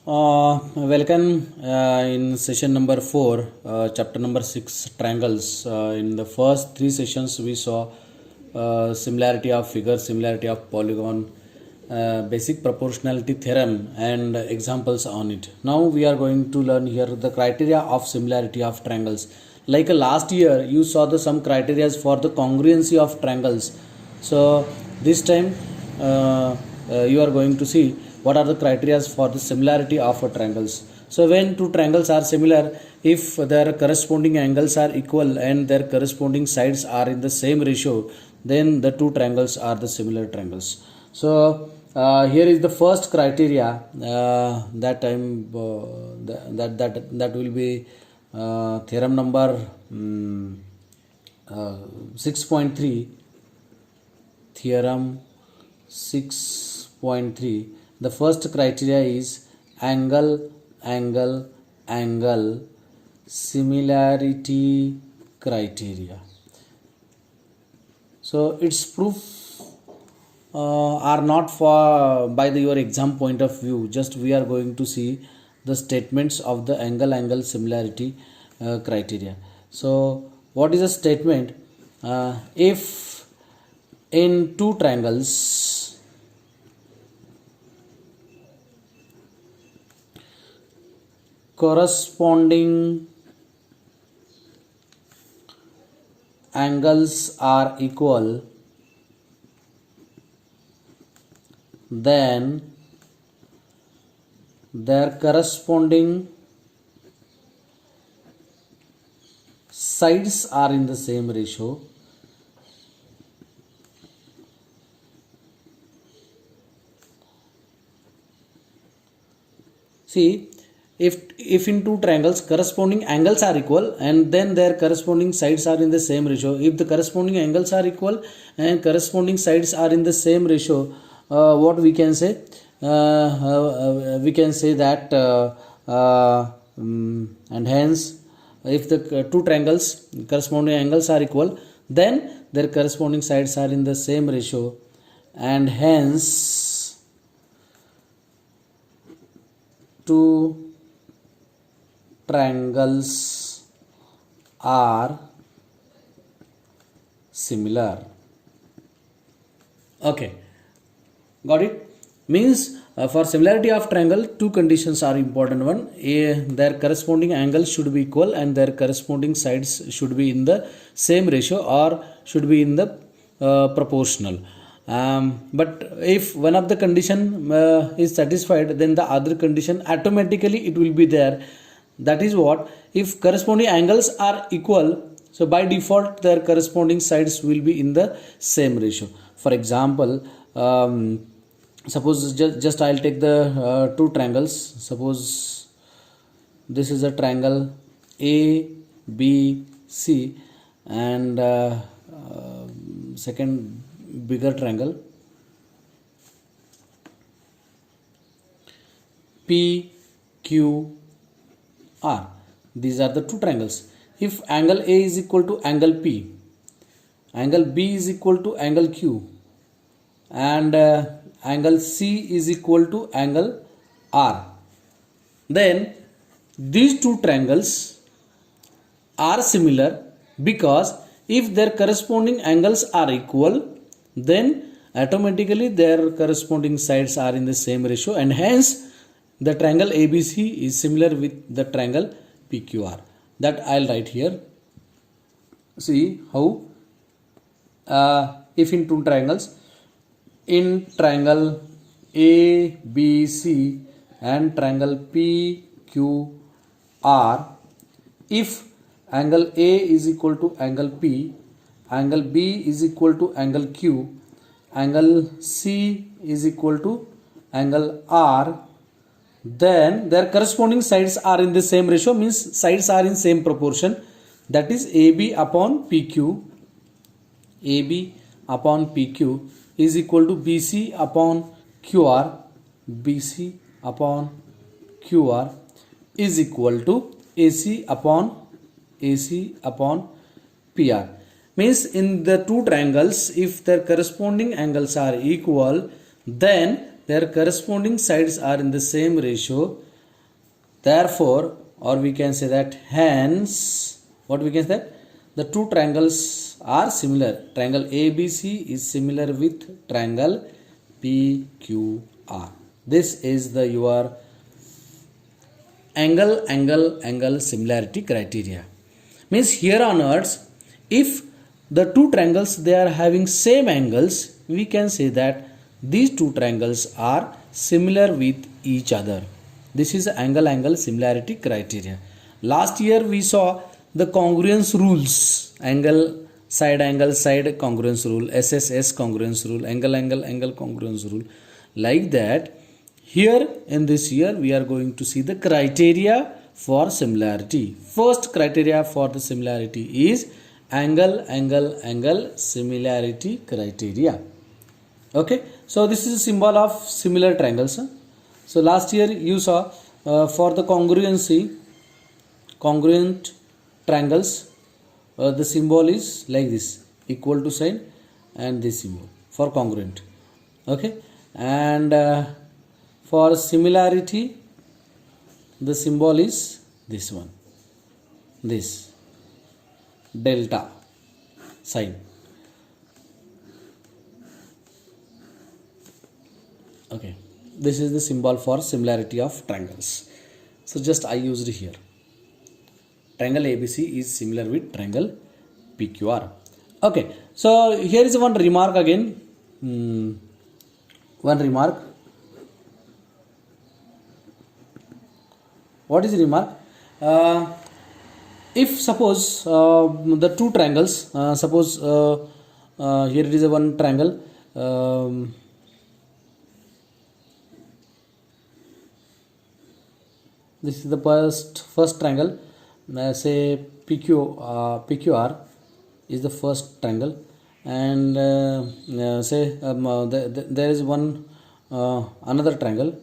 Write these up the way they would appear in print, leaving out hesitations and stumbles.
Welcome in session number 4, chapter number 6, triangles. In the first three sessions, we saw similarity of figure, similarity of polygon, basic proportionality theorem, and examples on it. Now we are going to learn here the criteria of similarity of triangles. Like last year, you saw the some criteria for the congruency of triangles. So this time, you are going to see what are the criteria for the similarity of triangles. So when two triangles are similar, if their corresponding angles are equal and their corresponding sides are in the same ratio, then the two triangles are the similar triangles. So here is the first criteria that that will be theorem number 6.3. Theorem 6.3. The first criteria is angle similarity criteria. So its proof are not for by your exam point of view. Just we are going to see the statements of the angle similarity criteria. So what is a statement? If in two triangles corresponding angles are equal, then their corresponding sides are in the same ratio. See, if in two triangles corresponding angles are equal and then their corresponding sides are in the same ratio, if the corresponding angles are equal and corresponding sides are in the same ratio, what we can say? We can say that and hence if the two triangles corresponding angles are equal, then their corresponding sides are in the same ratio, and hence two triangles are similar. Okay, got it? Means for similarity of triangle, two conditions are important. One, their corresponding angles should be equal and their corresponding sides should be in the same ratio or should be in the proportional. But if one of the condition is satisfied, then the other condition automatically it will be there. That is what, if corresponding angles are equal, so by default their corresponding sides will be in the same ratio. For example, suppose just I'll take the two triangles. Suppose this is a triangle ABC and second bigger triangle PQR. These are the two triangles. If angle A is equal to angle P, angle B is equal to angle Q, and angle C is equal to angle R, then these two triangles are similar, because if their corresponding angles are equal, then automatically their corresponding sides are in the same ratio, and hence the triangle ABC is similar with the triangle PQR. That I'll write here. See how if in two triangles, in triangle ABC and triangle PQR, if angle A is equal to angle P, angle B is equal to angle Q, angle C is equal to angle R, then their corresponding sides are in the same ratio, means sides are in same proportion, that is AB upon PQ. AB upon PQ is equal to BC upon QR. BC upon QR is equal to AC upon PR. Means in the two triangles, if their corresponding angles are equal, then their corresponding sides are in the same ratio, Therefore, or we can say that hence, what we can say that the two triangles are similar. Triangle ABC is similar with triangle PQR. This is the your angle similarity criteria. Means here onwards, if the two triangles they are having same angles, we can say that these two triangles are similar with each other. This is angle similarity criteria. Last year we saw the congruence rules, angle side congruence rule, SSS congruence rule, angle congruence rule. Like that, here in this year we are going to see the criteria for similarity. First criteria for the similarity is angle similarity criteria. Okay, so this is a symbol of similar triangles. So last year you saw for the congruent triangles, the symbol is like this, equal to sign and this symbol for congruent. Okay, and for similarity, the symbol is this one, this delta sign. Okay, this is the symbol for similarity of triangles. So just I used here. Triangle ABC is similar with triangle PQR. Okay, so here is one remark again. One remark. What is the remark? If suppose the two triangles, suppose here it is a one triangle. This is the first triangle. Say PQR is the first triangle, and say there is one another triangle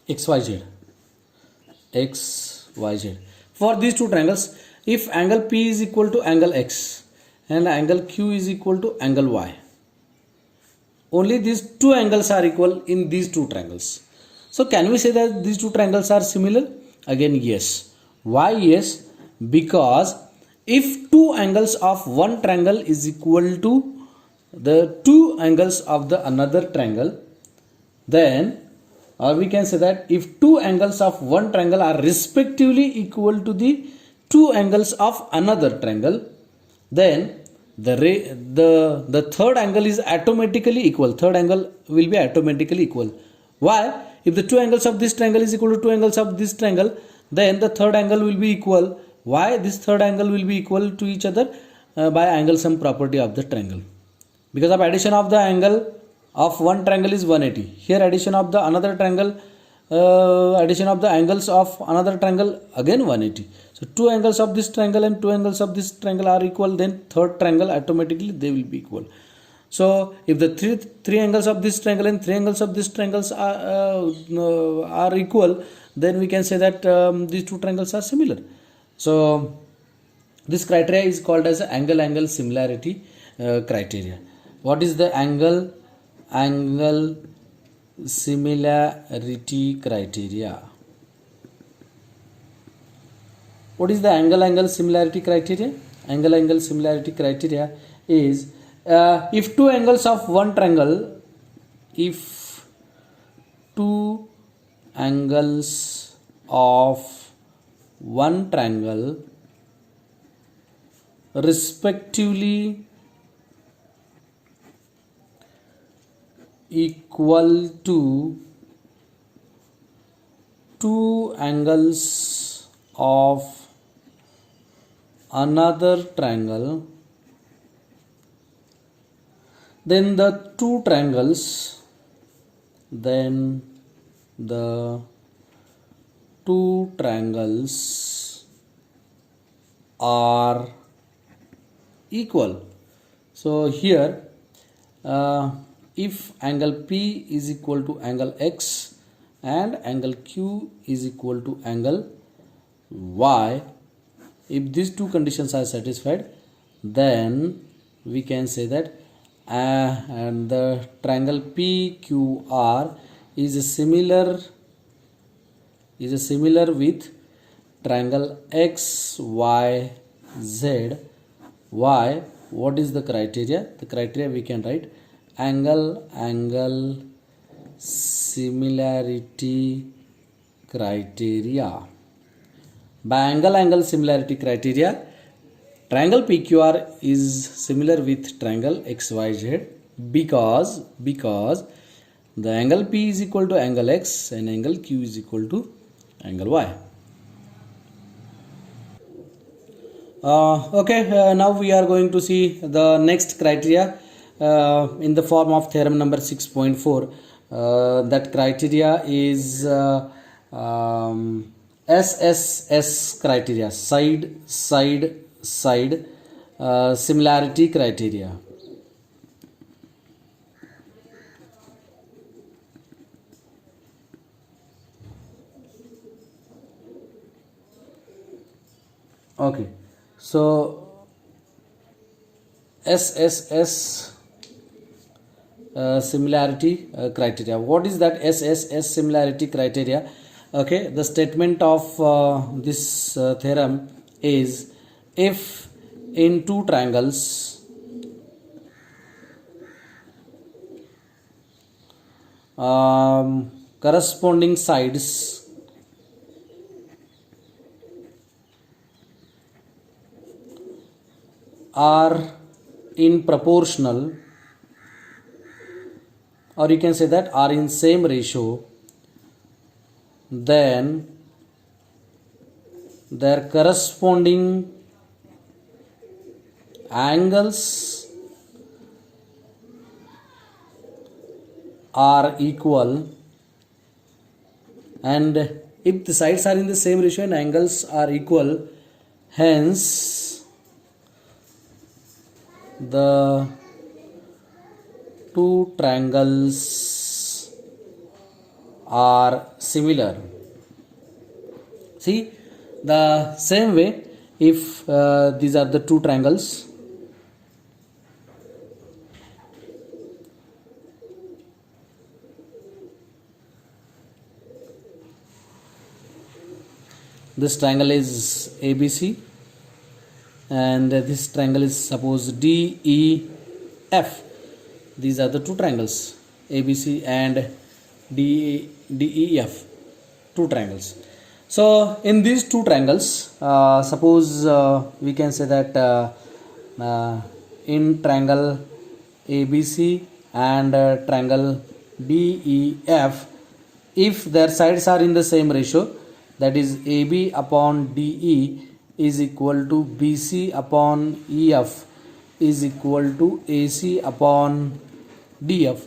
XYZ. For these two triangles, if angle P is equal to angle X and angle Q is equal to angle Y, only these two angles are equal in these two triangles. So can we say that these two triangles are similar? Again, yes. Why yes? Because if two angles of one triangle is equal to the two angles of the another triangle, then or we can say that if two angles of one triangle are respectively equal to the two angles of another triangle, then the third angle is automatically equal. Third angle will be automatically equal. Why? If the two angles of this triangle is equal to two angles of this triangle, then the third angle will be equal. Why this third angle will be equal to each other? By angle sum property of the triangle. Because of addition of the angle of one triangle is 180. Here addition of the another triangle, addition of the angles of another triangle again 180. So two angles of this triangle and two angles of this triangle are equal, then third triangle automatically they will be equal. So if the three angles of this triangle and three angles of this triangles are equal, then we can say that these two triangles are similar. So this criteria is called as angle similarity criteria. What is the angle similarity criteria? What is the angle similarity criteria? Angle similarity criteria is if two angles of one triangle, if two angles of one triangle respectively equal to two angles of another triangle, then the two triangles are equal. So here if angle P is equal to angle X and angle Q is equal to angle Y, if these two conditions are satisfied, then we can say that and the triangle PQR is similar with triangle x y z. Why? What is the criteria? The criteria we can write angle similarity criteria. By angle similarity criteria, triangle PQR is similar with triangle XYZ because the angle P is equal to angle X and angle Q is equal to angle Y. Now we are going to see the next criteria in the form of theorem number 6.4. That criteria is SSS criteria, side similarity criteria. Okay, so SSS similarity criteria. What is that SSS similarity criteria? Okay, the statement of this theorem is if in two triangles corresponding sides are in proportional, or you can say that are in same ratio, then their corresponding angles are equal, and if the sides are in the same ratio and angles are equal, hence the two triangles are similar. See, the same way, if these are the two triangles, this triangle is ABC and this triangle is suppose DEF. These are the two triangles, ABC and DEF, two triangles. So in these two triangles, suppose we can say that in triangle ABC and triangle DEF, if their sides are in the same ratio, that is AB upon DE is equal to BC upon EF is equal to AC upon DF.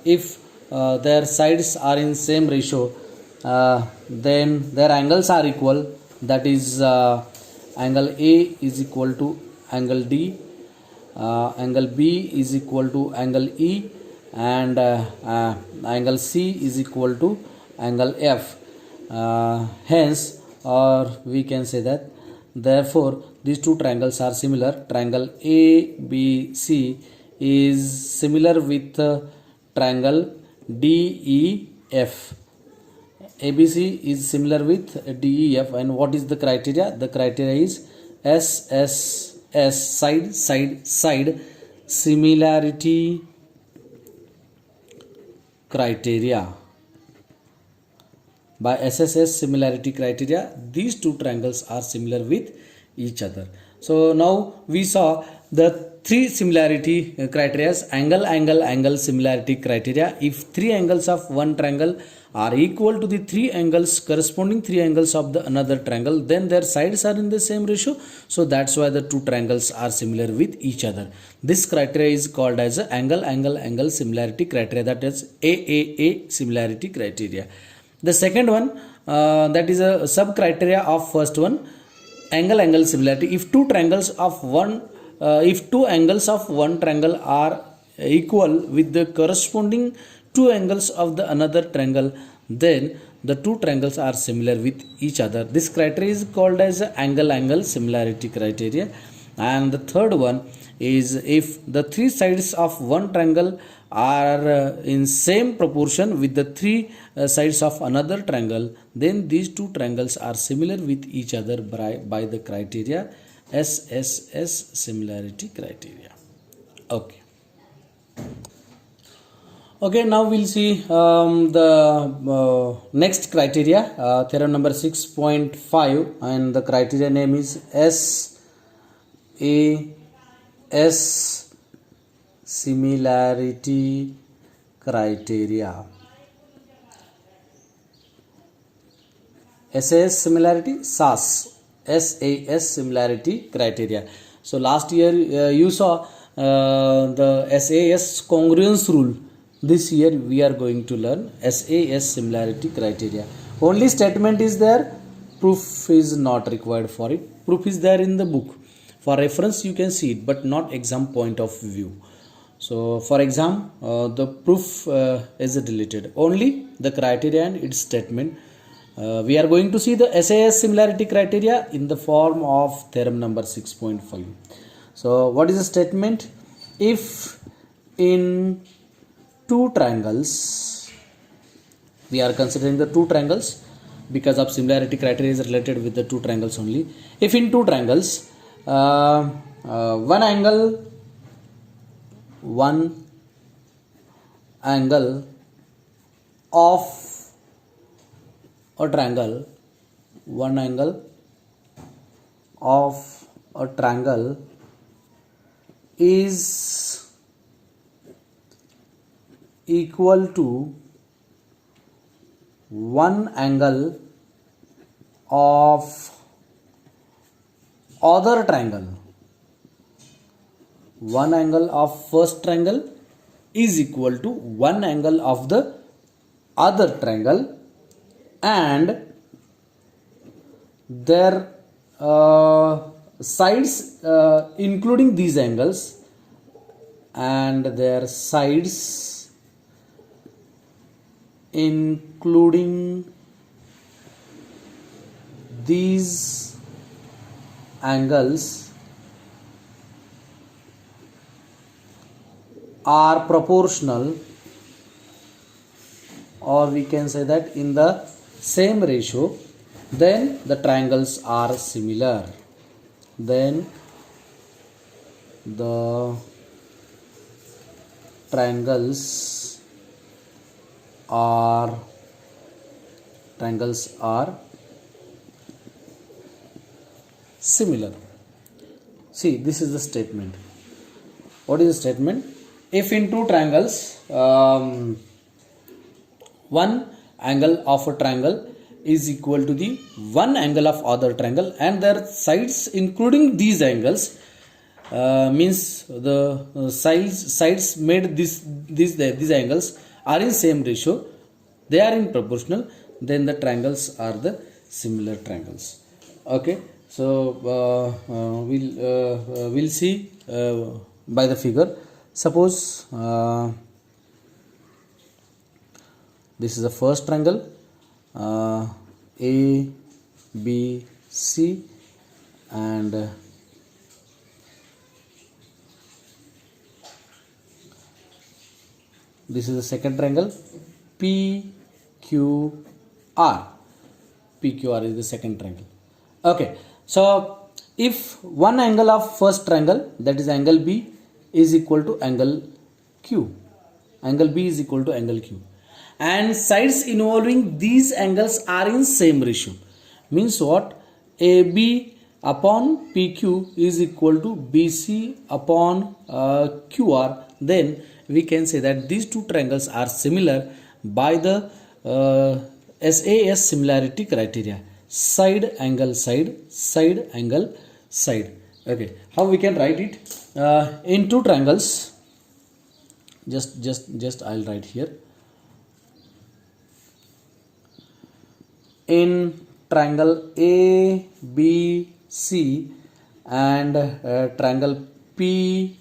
If their sides are in same ratio, then their angles are equal, that is angle A is equal to angle D, angle B is equal to angle E, and angle C is equal to angle F. Hence, or we can say that therefore these two triangles are similar. Triangle ABC is similar with triangle DEF. ABC is similar with DEF, and what is the criteria? The criteria is SSS, side similarity criteria. By SSS similarity criteria, these two triangles are similar with each other. So now we saw the three similarity criteria: angle similarity criteria. If three angles of one triangle are equal to the corresponding three angles of the another triangle, then their sides are in the same ratio. So that's why the two triangles are similar with each other. This criteria is called as angle similarity criteria, that is AAA similarity criteria. The second one, that is a sub criteria of first one, angle similarity. If two angles of one triangle are equal with the corresponding two angles of the another triangle, then the two triangles are similar with each other. This criteria is called as angle similarity criteria. And the third one, is if the three sides of one triangle are in same proportion with the three sides of another triangle, then these two triangles are similar with each other by the criteria SSS, similarity criteria. Okay. Okay, now we'll see the next criteria, theorem number 6.5, and the criteria name is SAS, similarity criteria. SAS similarity, SAS similarity criteria. So last year you saw the SAS congruence rule. This year we are going to learn SAS similarity criteria. Only statement is there, proof is not required for it. Proof is there in the book. For reference you can see it, but not exam point of view. So for exam the proof is deleted. Only the criteria and its statement. We are going to see the SAS similarity criteria in the form of theorem number 6.5. So what is the statement? If in two triangles, we are considering the two triangles because of similarity criteria is related with the two triangles only. If in two triangles, one angle of a triangle, one angle of a triangle is equal to one angle of other triangle. One angle of first triangle is equal to one angle of the other triangle, and their sides including these angles and their sides including these angles are proportional, or we can say that in the same ratio, then the triangles are similar. Then the triangles are similar. See, this is the statement. What is the statement? If in two triangles, one angle of a triangle is equal to the one angle of other triangle, and their sides including these angles, means the sides made these angles are in same ratio, they are in proportional, then the triangles are the similar triangles. Okay, so we'll see by the figure. Suppose this is the first triangle, A, B, C, and this is the second triangle, PQR. PQR is the second triangle. Okay, so if one angle of first triangle, that is angle B, is equal to angle Q, angle B is equal to angle Q, and sides involving these angles are in same ratio, means what? AB upon PQ is equal to BC upon QR, then we can say that these two triangles are similar by the SAS similarity criteria. Side angle side, side angle side. Okay, how we can write it? In two triangles, just I'll write here. In triangle ABC and triangle PQR,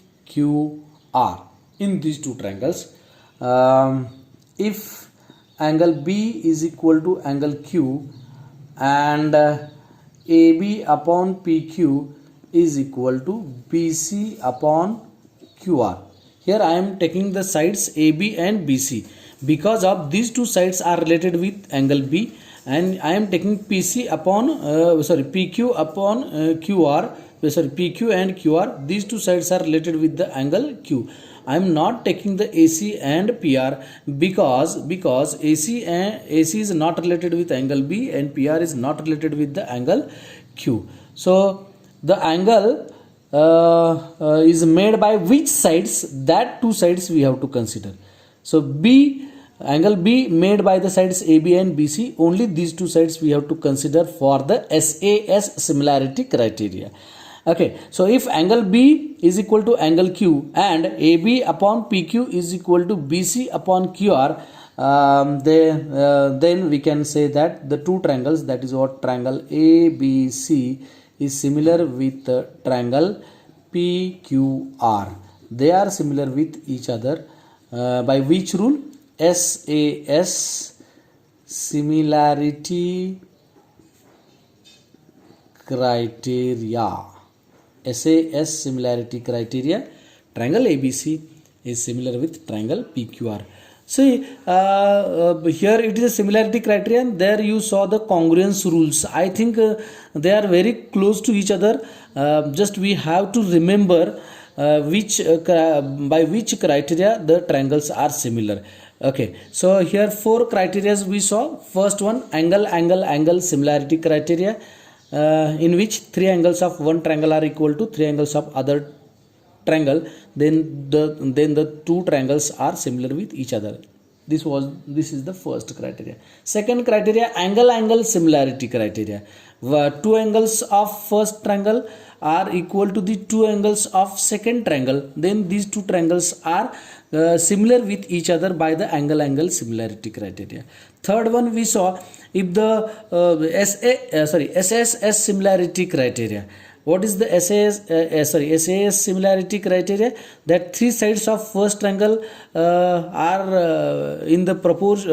in these two triangles, if angle B is equal to angle Q and AB upon PQ is equal to BC upon QR. Here I am taking the sides AB and BC. Because of these two sides are related with angle B, and I am taking PQ upon QR. PQ and QR. These two sides are related with the angle Q. I am not taking the AC and PR because AC is not related with angle B and PR is not related with the angle Q. So the angle is made by which sides? That two sides we have to consider. So angle B made by the sides AB and BC. Only these two sides we have to consider for the SAS similarity criteria. Okay, so if angle B is equal to angle Q and AB upon PQ is equal to BC upon QR, then we can say that the two triangles, that is what triangle ABC is similar with the triangle PQR. They are similar with each other by which rule? SAS similarity criteria. SAS similarity criteria. Triangle ABC is similar with triangle PQR. See, here it is a similarity criterion. There you saw the congruence rules. I think they are very close to each other. Just we have to remember by which criteria the triangles are similar. Okay, so here four criteria we saw. First one, angle similarity criteria, in which three angles of one triangle are equal to three angles of other triangle, then the two triangles are similar with each other. This is the first criteria. Second criteria, angle similarity criteria. Two angles of first triangle are equal to the two angles of second triangle, then these two triangles are similar with each other by the angle similarity criteria. Third one we saw, if the SAS similarity criteria. What is the SAS similarity criteria? That three sides of first triangle are in the proportion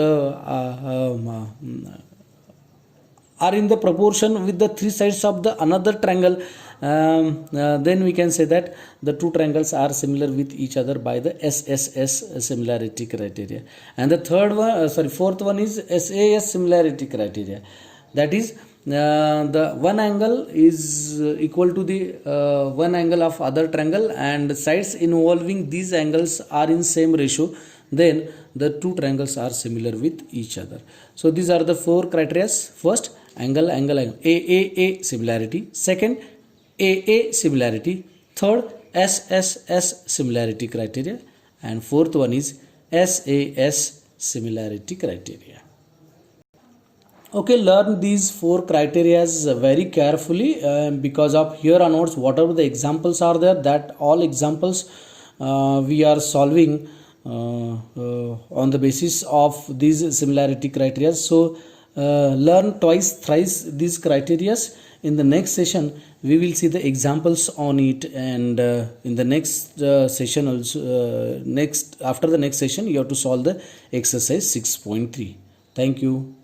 with the three sides of the another triangle. Then we can say that the two triangles are similar with each other by the SSS similarity criteria. And the fourth one is SAS similarity criteria. That is, the one angle is equal to the one angle of other triangle, and sides involving these angles are in same ratio, then the two triangles are similar with each other. So these are the four criteria. First, angle AAA similarity. Second, AA similarity. Third, SSS similarity criteria, and fourth one is SAS similarity criteria. Okay, learn these four criteria very carefully, because of here onwards whatever the examples are there, that all examples we are solving on the basis of these similarity criteria. So learn twice thrice these criteria. In the next session we will see the examples on it, and in the next session also after the next session you have to solve the exercise 6.3. Thank you.